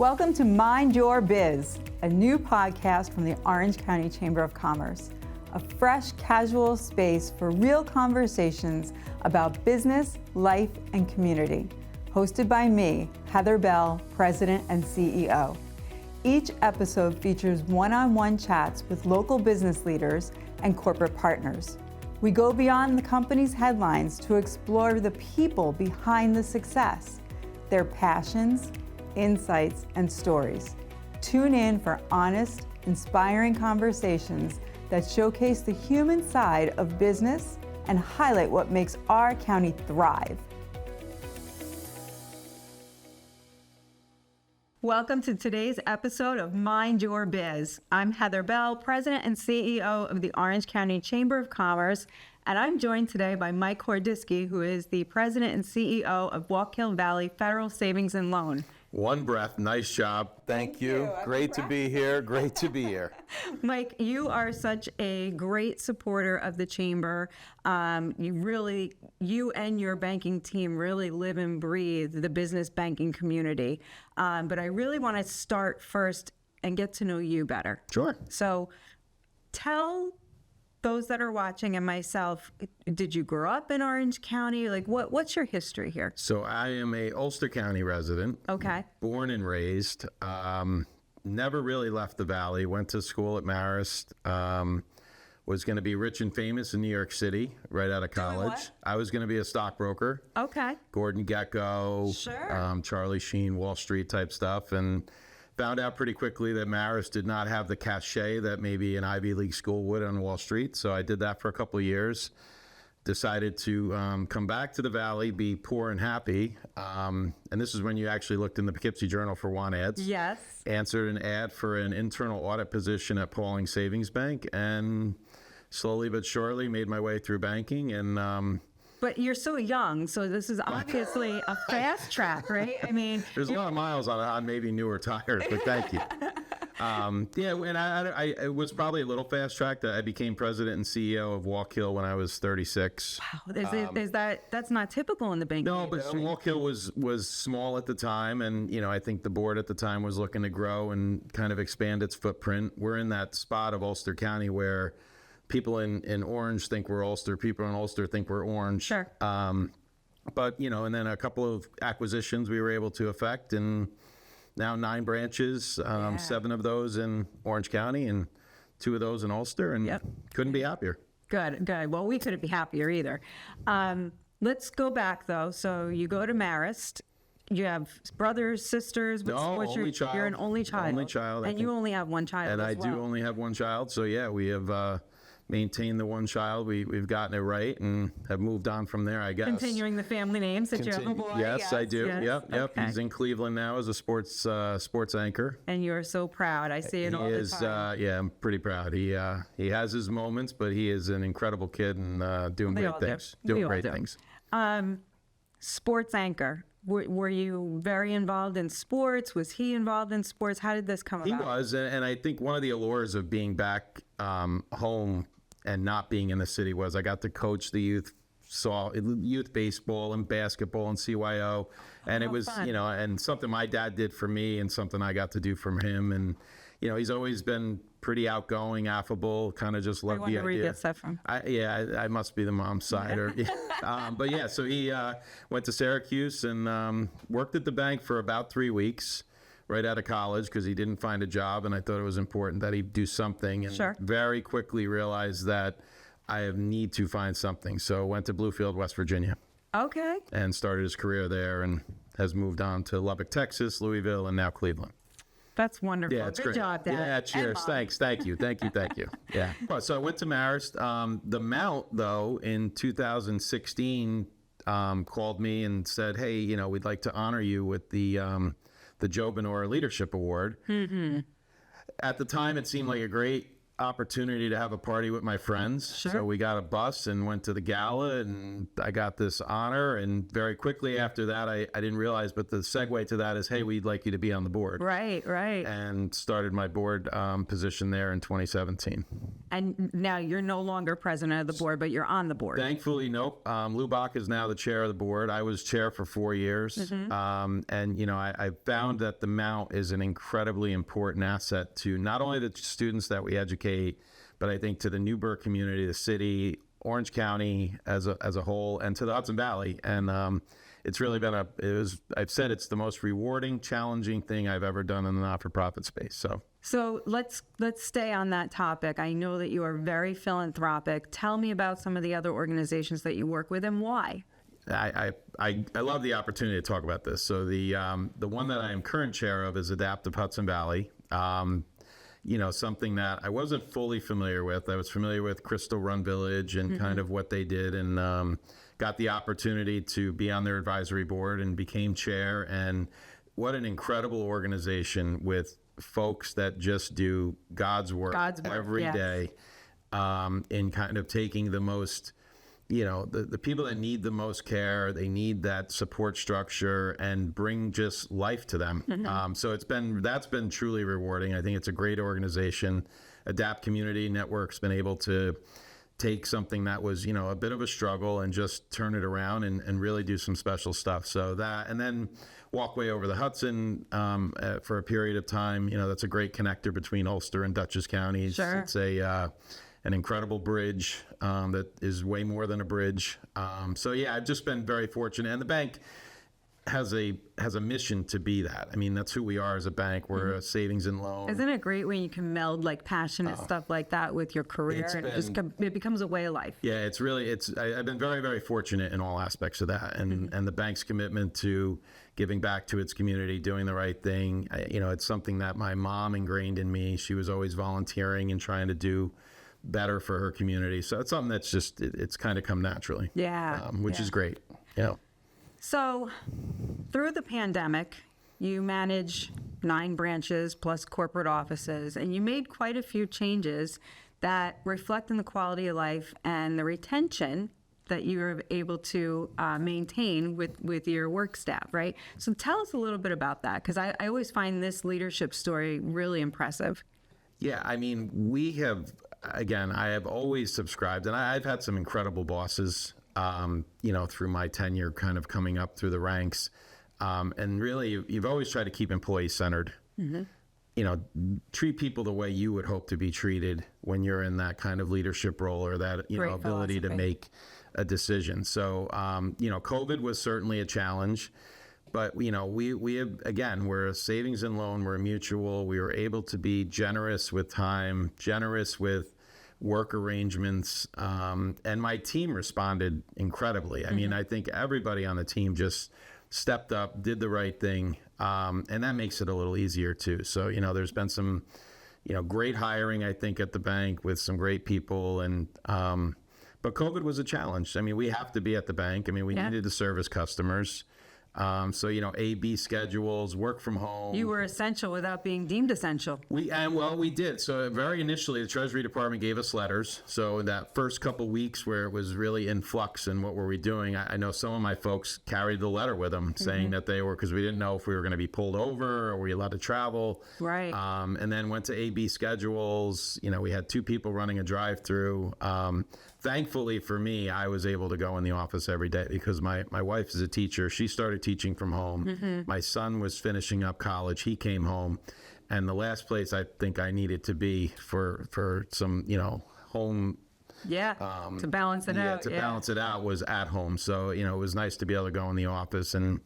Welcome to Mind Your Biz, a new podcast from the Orange County Chamber of Commerce, a fresh, casual space for real conversations about business, life, and community. Hosted by me, Heather Bell, President and CEO. Each episode features one-on-one chats with local business leaders and corporate partners. We go beyond the company's headlines to explore the people behind the success, their passions, insights, and stories. Tune in for honest, inspiring conversations that showcase the human side of business and highlight what makes our county thrive. Welcome to today's episode of Mind Your Biz. I'm Heather Bell, President and CEO of the Orange County Chamber of Commerce, and I'm joined today by Mike Horodyski, who is the President and CEO of Wallkill Valley Federal Savings and Loan. One breath. Nice job. Thank you. Great to be here. Great to be here. Mike, you are such a great supporter of the Chamber. You and your banking team really live and breathe the business banking community. But I really want to start first and get to know you better. Sure. So tell those that are watching and myself, did you grow up in Orange County? Like, what's your history here? So I am a Ulster County resident. Okay. Born and raised. Never really left the Valley. Went to school at Marist. Was going to be rich and famous in New York City right out of college. What? I was going to be a stockbroker. Okay. Gordon Gekko. Sure. Charlie Sheen, Wall Street type stuff. And found out pretty quickly that Marist did not have the cachet that maybe an Ivy League school would on Wall Street. So I did that for a couple of years. Decided to come back to the Valley, be poor and happy. And this is when you actually looked in the Poughkeepsie Journal for want ads. Yes. Answered an ad for an internal audit position at Pauling Savings Bank, and slowly but surely made my way through banking. And But you're so young, so this is obviously a fast track, right? I mean, there's a lot of miles on maybe newer tires, but thank you. And I it was probably a little fast track that I became president and CEO of Wallkill when I was 36. wow, that's not typical in the banking No, but industry. Wallkill was small at the time, and I think the board at the time was looking to grow and kind of expand its footprint. We're in that spot of Ulster County where people in Orange think we're Ulster, people in Ulster think we're Orange. Sure. But and then a couple of acquisitions we were able to effect, and now 9 branches, 7 of those in Orange County and 2 of those in Ulster, and couldn't be happier. Good. Well, we couldn't be happier either. Let's go back though. So you go to Marist. You have brothers, sisters. No, only child. You're an only child. Only child. And you only have one child. And as I well. do only have one child. So yeah, we have maintained the one child. We've gotten it right and have moved on from there, I guess. Continuing the family names that you have a boy. Yes, I do. Yes. Yep. Okay. He's in Cleveland now as a sports anchor. And you're so proud. I see it all the time. Yeah, I'm pretty proud. He has his moments, but he is an incredible kid and doing great things. Doing great things. Sports anchor. Were you very involved in sports? Was he involved in sports? How did this come about? He was, and I think one of the allures of being back home and not being in the city was I got to coach the youth baseball and basketball and CYO, and it was fun. and something my dad did for me and something I got to do for him, and he's always been pretty outgoing, affable, kind of just loved the idea. Where you get stuff from. I must be the mom's side. But yeah, so he went to Syracuse and worked at the bank for about 3 weeks right out of college because he didn't find a job, and I thought it was important that he do something, and very quickly realized that I need to find something. So went to Bluefield, West Virginia. Okay. And started his career there and has moved on to Lubbock, Texas, Louisville, and now Cleveland. That's wonderful. Yeah, it's Good great. job, Dad. Yeah, cheers. Thanks. Thank you. Yeah. So I went to Marist. The Mount, though, in 2016 called me and said, hey, we'd like to honor you with the Joe Benora Leadership Award. Mm-hmm. At the time, it seemed like a great opportunity to have a party with my friends. Sure. So we got a bus and went to the gala, and I got this honor. And very quickly after that, I didn't realize, but the segue to that is, hey, we'd like you to be on the board. Right. And started my board position there in 2017. And now you're no longer president of the board, but you're on the board. Thankfully, nope. Lou Bach is now the chair of the board. I was chair for 4 years. And, you know, I found that the Mount is an incredibly important asset to not only the students that we educate, but I think to the Newburgh community, the city, Orange County as a whole, and to the Hudson Valley. And it's really been I've said it's the most rewarding, challenging thing I've ever done in the not-for-profit space. So let's stay on that topic. I know that you are very philanthropic. Tell me about some of the other organizations that you work with and why. I love the opportunity to talk about this. So the one that I am current chair of is Adaptive Hudson Valley. You know, something that I wasn't fully familiar with. I was familiar with Crystal Run Village and kind of what they did, and got the opportunity to be on their advisory board and became chair. And what an incredible organization with folks that just do God's work every day, in kind of taking the most, you know, the people that need the most care, they need that support structure and bring just life to them. So that's been truly rewarding. I think it's a great organization. Adapt Community Network's been able to take something that was, you know, a bit of a struggle and just turn it around and really do some special stuff. So that, and then Walkway Over the Hudson for a period of time, you know, that's a great connector between Ulster and Dutchess counties. Sure. It's an incredible bridge that is way more than a bridge. So yeah, I've just been very fortunate, and the bank has a mission to be that. I mean, that's who we are as a bank. We're a savings and loan. Isn't it great when you can meld like passionate stuff like that with your career, and it becomes a way of life? Yeah, I've been very, very fortunate in all aspects of that, and the bank's commitment to giving back to its community, doing the right thing. You know, it's something that my mom ingrained in me. She was always volunteering and trying to do better for her community. So it's something that's just, it's kind of come naturally. Which is great. Yeah. So through the pandemic, you manage 9 branches plus corporate offices, and you made quite a few changes that reflect in the quality of life and the retention that you were able to maintain with your work staff, right? So tell us a little bit about that, because I always find this leadership story really impressive. Yeah, I mean, I have always subscribed, and I've had some incredible bosses, you know, through my tenure kind of coming up through the ranks. And really, you've always tried to keep employees centered. You know, treat people the way you would hope to be treated when you're in that kind of leadership role, or that, you know, ability to make a decision. So, you know, COVID was certainly a challenge. But, you know, we have, again, we're a savings and loan, we're a mutual. We were able to be generous with time, generous with work arrangements. And my team responded incredibly. I mean, I think everybody on the team just stepped up, did the right thing. And that makes it a little easier too. So, you know, there's been some, you know, great hiring, I think, at the bank with some great people. And, but COVID was a challenge. I mean, we have to be at the bank. I mean, we needed to service customers. So, you know, A/B schedules, work from home. You were essential without being deemed essential. We did. So very initially, the Treasury Department gave us letters. So in that first couple weeks where it was really in flux and what were we doing, I know some of my folks carried the letter with them saying that they were, because we didn't know if we were going to be pulled over or were we allowed to travel. Right. And then went to A/B schedules. You know, we had 2 people running a drive-through. Thankfully for me, I was able to go in the office every day because my wife is a teacher. She started teaching from home. My son was finishing up college. He came home. And the last place I think I needed to be for some, you know, home. To balance it out. Balance it out was at home. So, you know, it was nice to be able to go in the office and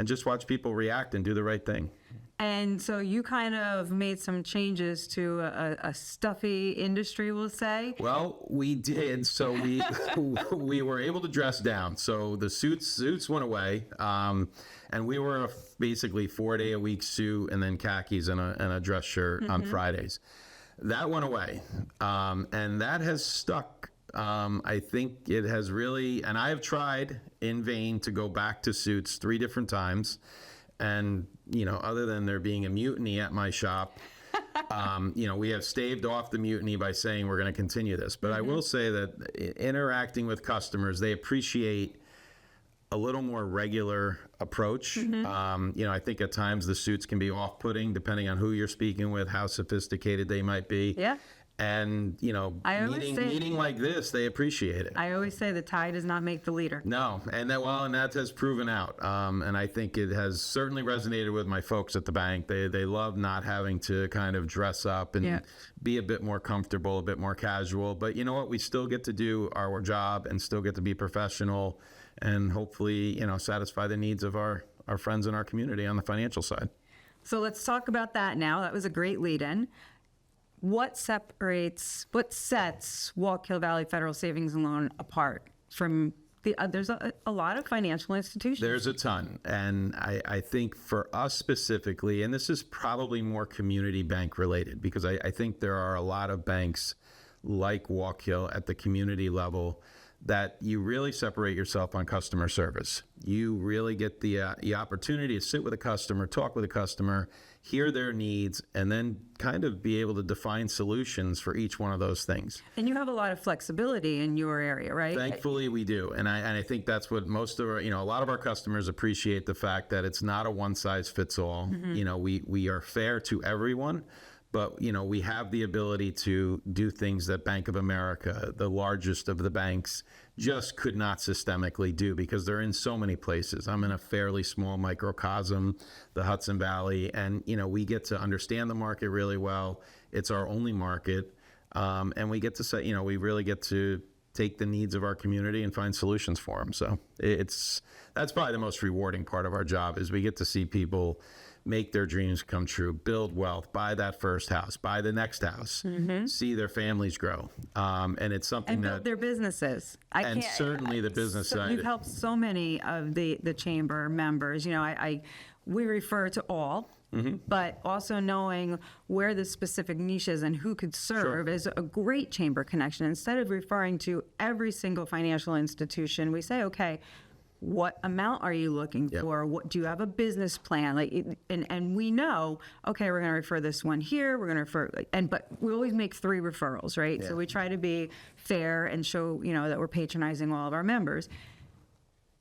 just watch people react and do the right thing. And so you kind of made some changes to a stuffy industry, we'll say. Well, we did. So we were able to dress down. So the suits went away, and we were basically 4-day-a-week suit and then khakis and a dress shirt on Fridays. That went away, and that has stuck. I think it has really, and I have tried in vain to go back to suits 3 different times. And, you know, other than there being a mutiny at my shop, We have staved off the mutiny by saying we're going to continue this. But I will say that interacting with customers, they appreciate a little more regular approach. I think at times the suits can be off-putting depending on who you're speaking with, how sophisticated they might be. Yeah. And, meeting like this, they appreciate it. I always say the tie does not make the leader. No, and that has proven out. And I think it has certainly resonated with my folks at the bank. They love not having to kind of dress up and be a bit more comfortable, a bit more casual. But you know what? We still get to do our job and still get to be professional and hopefully, satisfy the needs of our friends in our community on the financial side. So let's talk about that now. That was a great lead-in. What sets Wallkill Valley Federal Savings and Loan apart from the there's a lot of financial institutions? There's a ton. And I think for us specifically, and this is probably more community bank related, because I think there are a lot of banks like Wallkill at the community level that you really separate yourself on customer service. You really get the opportunity to sit with a customer, talk with a customer, hear their needs, and then kind of be able to define solutions for each one of those things. And you have a lot of flexibility in your area, right? Thankfully, we do. And I think that's what most of our, a lot of our customers appreciate, the fact that it's not a one size fits all. We are fair to everyone. But, we have the ability to do things that Bank of America, the largest of the banks, just could not systemically do because they're in so many places. I'm in a fairly small microcosm, the Hudson Valley, and, we get to understand the market really well. It's our only market. And we get to say, we really get to take the needs of our community and find solutions for them. So that's probably the most rewarding part of our job, is we get to see people make their dreams come true, build wealth, buy that first house, buy the next house, see their families grow. And it's something and build their businesses. Certainly the business side. You've helped so many of the chamber members. We refer to all, but also knowing where the specific niches and who could serve is a great chamber connection. Instead of referring to every single financial institution, we say, okay, what amount are you looking for? What do you have a business plan? And we know, okay, we're going to refer this one here. We're going to refer, but we always make 3 referrals, right? Yeah. So we try to be fair and show, that we're patronizing all of our members.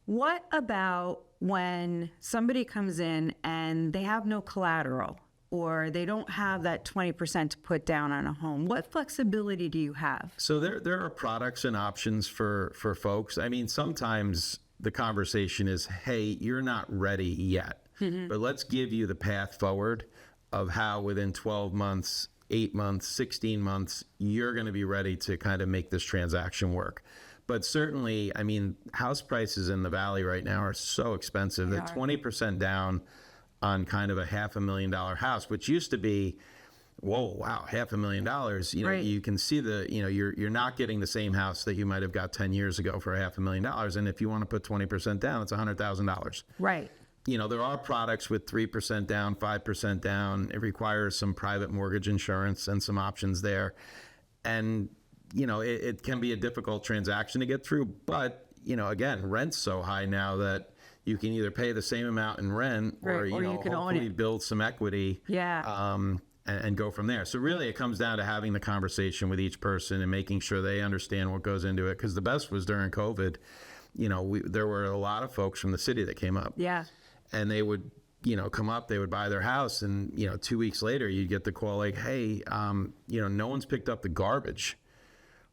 What about when somebody comes in and they have no collateral, or they don't have that 20% to put down on a home? What flexibility do you have? So there are products and options for folks. I mean, sometimes the conversation is, hey, you're not ready yet, but let's give you the path forward of how within 12 months, 8 months, 16 months, you're going to be ready to kind of make this transaction work. But certainly, I mean, house prices in the Valley right now are so expensive that 20% down on kind of a $500,000 house, which used to be, whoa, wow, $500,000. Right. You can see you're not getting the same house that you might have got 10 years ago for $500,000. And if you want to put 20% down, it's $100,000. Right. There are products with 3% down, 5% down. It requires some private mortgage insurance and some options there. And, it can be a difficult transaction to get through. But, again, rent's so high now that you can either pay the same amount in rent or you can hopefully build some equity. Yeah. And go from there. So really it comes down to having the conversation with each person and making sure they understand what goes into it. Because the best was during COVID, there were a lot of folks from the city that came up. Yeah. And they would, come up, they would buy their house, and, 2 weeks later you'd get the call like, hey, no one's picked up the garbage.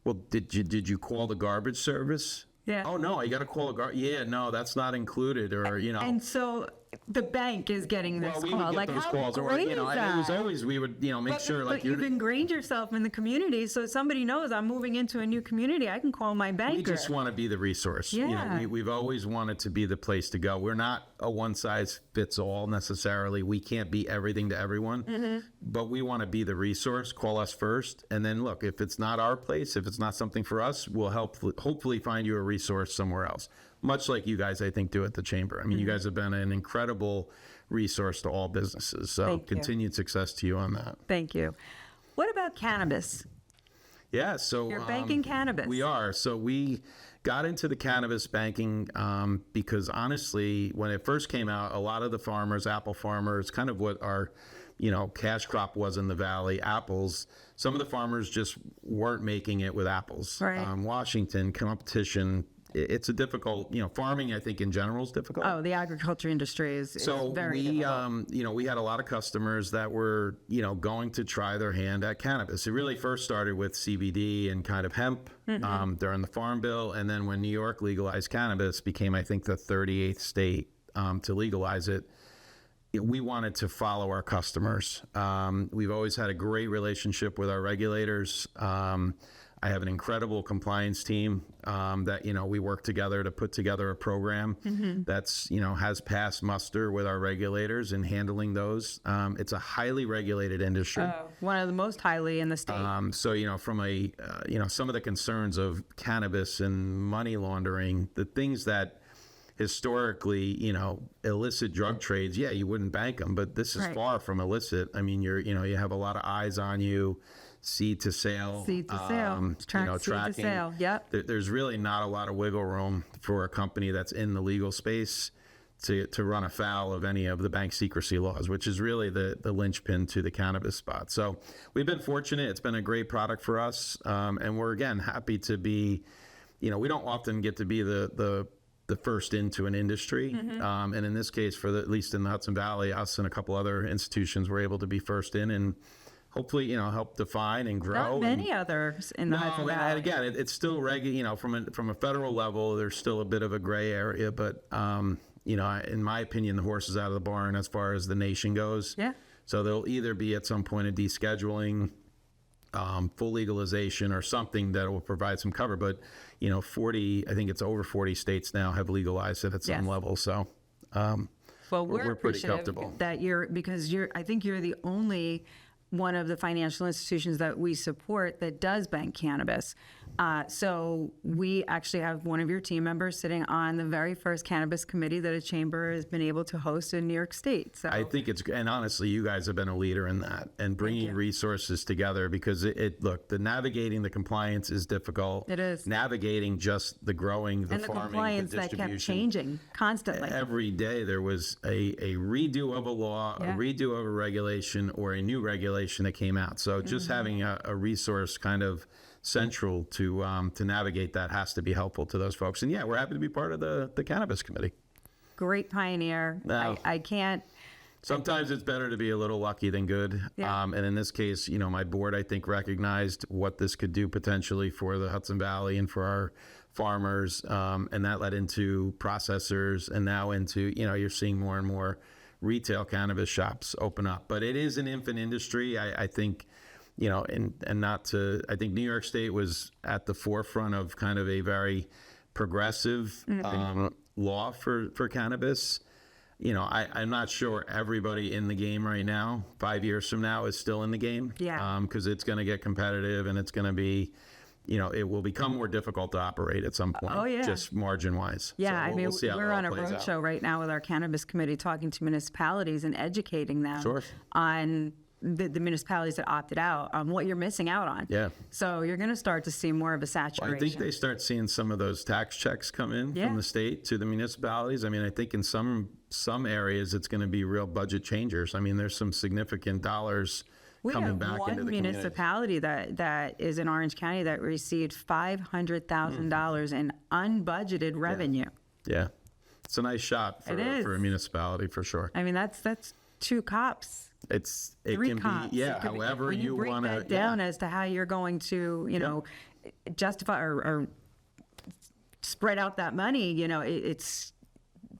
Well, did you call the garbage service? Yeah. Oh, no, you got to call a garbage. Yeah, no, that's not included, or, And so the bank is getting this well, we call. would get like, those how calls, or, great is it that? was always, we would, make sure, like, But you've ingrained yourself in the community, so somebody knows I'm moving into a new community. I can call my banker. We just want to be the resource. Yeah. We've always wanted to be the place to go. We're not a one size fits all necessarily. We can't be everything to everyone, but we want to be the resource. Call us first, and then look, if it's not our place, if it's not something for us, we'll hopefully find you a resource somewhere else. Much like you guys, I think, do at the Chamber. I mean, you guys have been an incredible resource to all businesses. So continued success to you on that. Thank you. What about cannabis? Yeah, so You're banking cannabis. We are. So we, got into the cannabis banking because honestly, when it first came out, a lot of the farmers, apple farmers, kind of what our, cash crop was in the valley, apples. Some of the farmers just weren't making it with apples. Right. Washington, competition. It's a difficult, farming, I think in general is difficult. Oh, the agriculture industry is very difficult. We had a lot of customers that were, going to try their hand at cannabis. It really first started with CBD and kind of hemp during the Farm Bill. And then when New York legalized cannabis, became, I think, the 38th state to legalize it. We wanted to follow our customers. We've always had a great relationship with our regulators. I have an incredible compliance team that, we work together to put together a program that's, has passed muster with our regulators in handling those. It's a highly regulated industry. One of the most highly in the state. So, from a, some of the concerns of cannabis and money laundering, the things that historically, illicit drug trades, you wouldn't bank them, but this is far from illicit. I mean, you have a lot of eyes on you. Seed to sale. Seed to sale. Tracking. Seed to sale. Yep. There's really not a lot of wiggle room for a company that's in the legal space to run afoul of any of the bank secrecy laws, which is really the linchpin to the cannabis spot. So we've been fortunate. It's been a great product for us. And we're, again, happy to be, we don't often get to be the first into an industry. And in this case, at least in the Hudson Valley, us and a couple other institutions were able to be first in and hopefully, help define and grow. Not many others in the Hudson Valley. And again, it's still from a federal level, there's still a bit of a gray area, but in my opinion, the horse is out of the barn as far as the nation goes. Yeah. So there'll either be at some point a descheduling, full legalization, or something that will provide some cover. But I think it's over 40 states now have legalized it at some level. So well, we're pretty comfortable that I think you're the only one of the financial institutions that we support that does bank cannabis. So we actually have one of your team members sitting on the very first cannabis committee that a chamber has been able to host in New York State. So I think and honestly, you guys have been a leader in that and bringing resources together because the navigating the compliance is difficult. It is. Navigating just the growing, the and farming, compliance the that distribution. kept changing constantly. Every day there was a redo of a law, a redo of a regulation, or a new regulation that came out. So just having a resource kind of central to navigate that has to be helpful to those folks. And we're happy to be part of the cannabis committee. Great pioneer. No. I can't. Sometimes it's better to be a little lucky than good. Yeah. And in this case, my board, I think, recognized what this could do potentially for the Hudson Valley and for our farmers. And that led into processors and now into, you're seeing more and more retail cannabis shops open up. But it is an infant industry. I think, I think New York State was at the forefront of kind of a very progressive law for cannabis. I'm not sure everybody in the game right now, 5 years from now, is still in the game. Yeah. Because it's going to get competitive and it's going to be, it will become more difficult to operate at some point. Oh, yeah. Just margin wise. Yeah. So we'll see how we're it all on a plays out. roadshow right now with our cannabis committee talking to municipalities and educating them on the municipalities that opted out on what you're missing out on. Yeah. So you're going to start to see more of a saturation. I think they start seeing some of those tax checks come in from the state to the municipalities. I mean, I think in some areas it's going to be real budget changers. I mean, there's some significant dollars coming back into the community. We have one municipality that is in Orange County that received $500,000 in unbudgeted revenue. Yeah. It's a nice shot for a municipality for sure. I mean, that's 2 cops. It 3 can cops. be, however you want to. Break that down as to how you're going to, justify or spread out that money. It's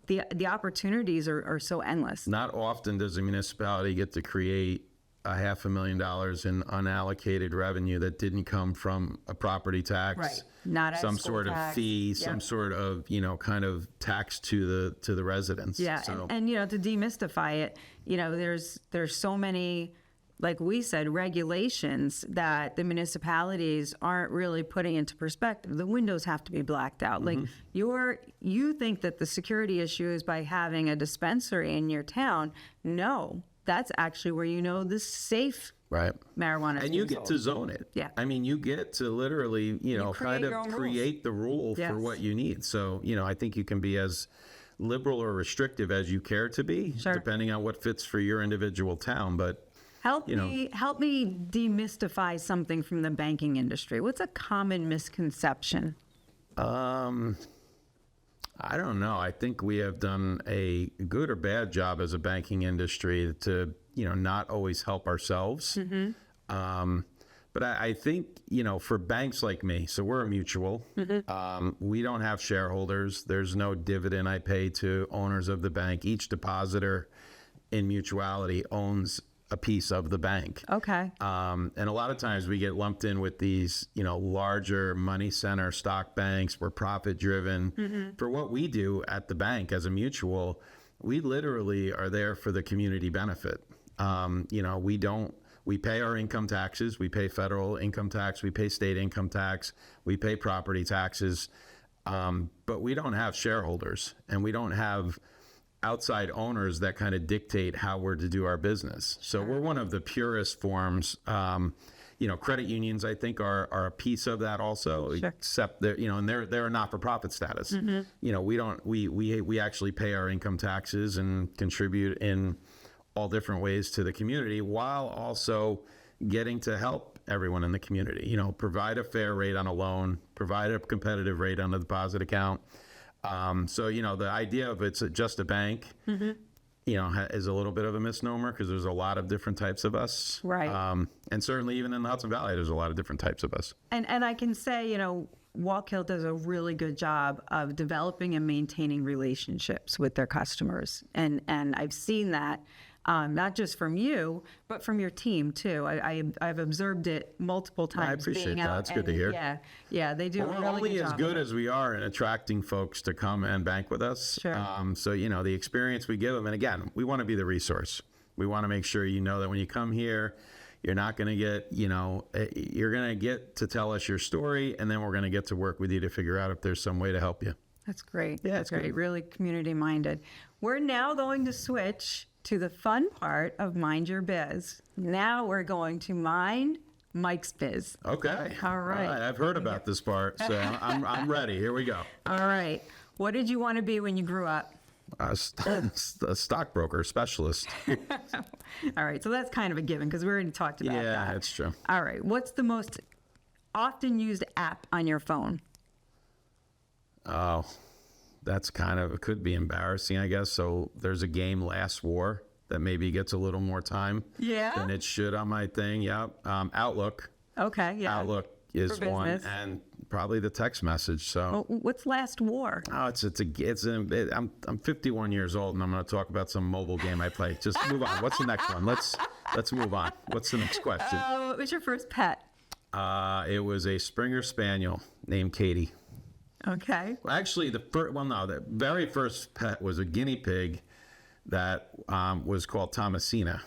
the opportunities are so endless. Not often does a municipality get to create $500,000 in unallocated revenue that didn't come from a property tax, right? Not some sort of fee, some sort of kind of tax to the residents. Yeah, so. and to demystify it, there's so many, like we said, regulations that the municipalities aren't really putting into perspective. The windows have to be blacked out. Like you think that the security issue is by having a dispensary in your town. No. That's actually where the safe Right. marijuana is And you being get sold. to zone it. Yeah. I mean, you get to literally, create kind your own of rules. create the rule Yes. for what you need. So, I think you can be as liberal or restrictive as you care to be, Sure. depending on what fits for your individual town. But Help me demystify something from the banking industry. What's a common misconception? I don't know. I think we have done a good or bad job as a banking industry to, not always help ourselves. But I think, for banks like me, so we're a mutual. We don't have shareholders. There's no dividend I pay to owners of the bank. Each depositor in mutuality owns a piece of the bank. Okay. And a lot of times we get lumped in with these, larger money center stock banks. We're profit driven. For what we do at the bank as a mutual, we literally are there for the community benefit. We pay our income taxes. We pay federal income tax. We pay state income tax. We pay property taxes. But we don't have shareholders, and we don't have outside owners that kind of dictate how we're to do our business. So we're one of the purest forms. Credit unions, I think, are a piece of that also, Sure. except that, and they're a not-for-profit status. We actually pay our income taxes and contribute in all different ways to the community, while also getting to help everyone in the community, provide a fair rate on a loan, provide a competitive rate on the deposit account. So, the idea of it's just a bank, is a little bit of a misnomer, because there's a lot of different types of us. Right. And certainly even in the Hudson Valley, there's a lot of different types of us. And I can say, Wallkill does a really good job of developing and maintaining relationships with their customers. And I've seen that. Not just from you, but from your team too. I've observed it multiple times. I appreciate being that. out, That's good to and hear. Yeah, they do. We're a really only good as job good of it. as we are in attracting folks to come and bank with us. Sure. So, the experience we give them, and again, we want to be the resource. We want to make sure that when you come here, you're not going to get, you're going to get to tell us your story, and then we're going to get to work with you to figure out if there's some way to help you. That's great. Yeah, That's it's great. good. Really community minded. We're now going to switch to the fun part of Mind Your Biz. Now we're going to mind Mike's biz. Okay. All right. I've heard about this part, so I'm ready. Here we go. All right. What did you want to be when you grew up? A stockbroker specialist. All right. So that's kind of a given because we already talked about that. Yeah, that's true. All right. What's the most often used app on your phone? Oh, that's it could be embarrassing, I guess. So there's a game, Last War, that maybe gets a little more time Yeah? than it should on my thing. Yep. Outlook. Okay. Yeah. Outlook is For one, business. and probably the text message. So. Well, what's Last War? Oh, I'm 51 years old, and I'm going to talk about some mobile game I play. Just move on. What's the next one? Let's move on. What's the next question? What was your first pet? It was a Springer Spaniel named Katie. Okay. Well, actually, the very first pet was a guinea pig that was called Thomasina,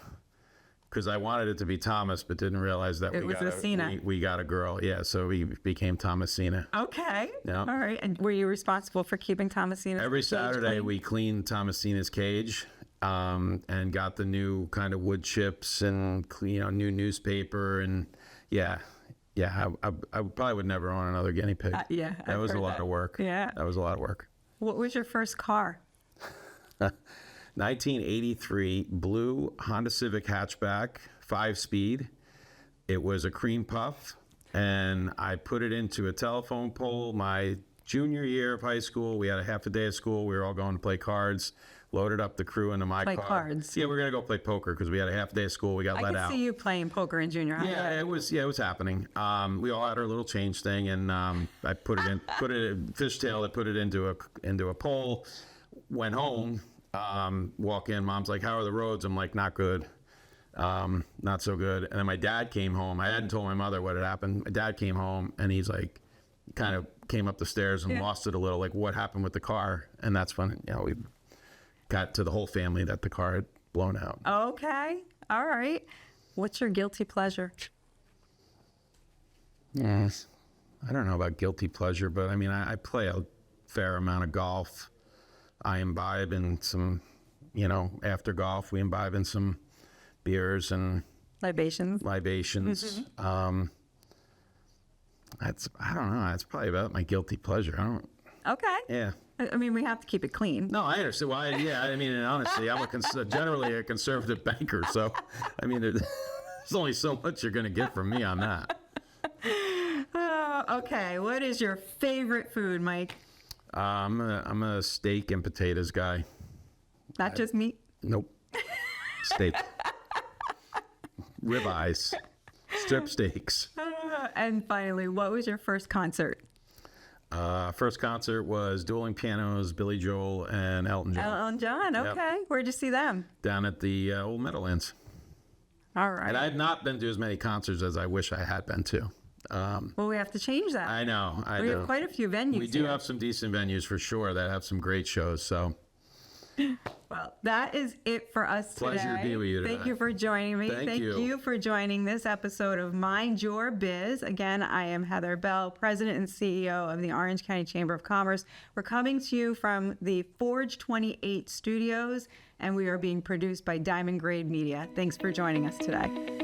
because I wanted it to be Thomas, but didn't realize that It was a Cena. we got a girl. Yeah, so we became Thomasina. Okay. Yeah. All right. And were you responsible for keeping Thomasina's Every cage Saturday, clean? we cleaned Thomasina's cage, and got the new kind of wood chips and new newspaper, and yeah. I probably would never own another guinea pig. Yeah, that I've was a heard lot that. of work. Yeah. That was a lot of work. What was your first car? 1983 blue Honda Civic hatchback, 5-speed. It was a cream puff, and I put it into a telephone pole my junior year of high school. We had a half a day of school. We were all going to play cards. Loaded up the crew into my Play car. cards? Yeah, we were gonna go play poker because we had a half day of school. We got I let could out. see you playing poker in junior high. Yeah, it was happening. We all had our little change thing, and I fishtailed it, put it into a pole. Went home. Walk in. Mom's like, "How are the roads?" I'm like, "Not good. Not so good." And then my dad came home. I hadn't told my mother what had happened. My dad came home, and he's like, kind of came up the stairs and lost it a little. Like, what happened with the car? And that's when we got to the whole family that the car had blown out. Okay. All right. What's your guilty pleasure? Yes. I don't know about guilty pleasure, but I mean, I play a fair amount of golf. I imbibe in some, after golf, we imbibe in some beers, and Libations. I don't know. That's probably about my guilty pleasure. I don't. Okay. Yeah. I mean, we have to keep it clean. No, I understand. Well, yeah. I mean, and honestly, I'm generally a conservative banker, so I mean, there's only so much you're going to get from me on that. Okay. What is your favorite food, Mike? I'm a steak and potatoes guy. Not just meat? Nope. Steak. Ribeyes. Strip steaks. And finally, what was your first concert? First concert was Dueling Pianos, Billy Joel, and Elton John. Elton John, okay. Yep. Where'd you see them? Down at the Old Meadowlands. All right. And I had not been to as many concerts as I wish I had been to. Well, we have to change that. I know. We have quite a few venues. We do have some decent venues for sure that have some great shows. So, well, that is it for us today. Pleasure to be with you today. Thank you for joining me. Thank you for joining this episode of Mind Your Biz. Again, I am Heather Bell, President and CEO of the Orange County Chamber of Commerce. We're coming to you from the Forge 28 studios, and we are being produced by Diamond Grade Media. Thanks for joining us today.